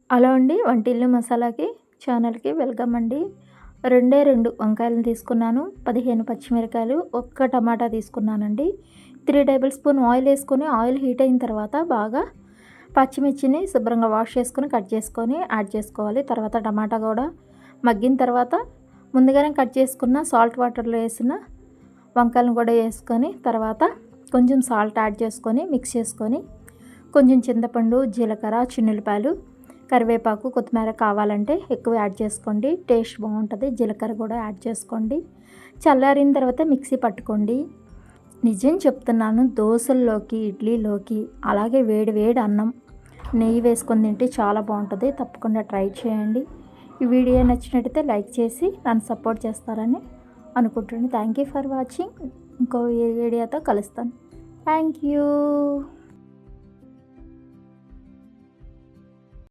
Hello అండి. వంటిల్లు మసాలాకి ఛానల్‌కి వెల్కమ్ అండి. రెండే 2 వంకాయలను తీసుకున్నాను. 15 పచ్చిమిరకాయలు, ఒక్క టమాటా తీసుకున్నానండి. 3 టేబుల్ స్పూన్ ఆయిల్ వేసుకొని ఆయిల్ హీట్ అయిన తర్వాత బాగా పచ్చిమిర్చిని శుభ్రంగా వాష్ చేసుకొని కట్ చేసుకొని యాడ్ చేసుకోవాలి. తర్వాత టమాటా కూడా మగ్గిన తర్వాత ముందుగానే కట్ చేసుకున్న సాల్ట్ వాటర్‌లో వేసిన వంకాయలను కూడా వేసుకొని తర్వాత కొంచెం సాల్ట్ యాడ్ చేసుకొని మిక్స్ చేసుకొని కొంచెం చింతపండు, జీలకర్ర, చిన్నుల్లిపాయలు, కరివేపాకు, కొత్తిమీర కావాలంటే ఎక్కువ యాడ్ చేసుకోండి. టేస్ట్ బాగుంటుంది. జీలకర్ర కూడా యాడ్ చేసుకోండి. చల్లారిన తర్వాత మిక్సీ పట్టుకోండి. నిజం చెప్తున్నాను, దోశల్లోకి, ఇడ్లీలోకి, అలాగే వేడి వేడి అన్నం నెయ్యి వేసుకొని తింటే చాలా బాగుంటుంది. తప్పకుండా ట్రై చేయండి. ఈ వీడియో నచ్చినట్టయితే లైక్ చేసి నన్ను సపోర్ట్ చేస్తారని అనుకుంటున్నాను. Thank you for watching. ఇంకో వీడియోతో కలుస్తాను. Thank you.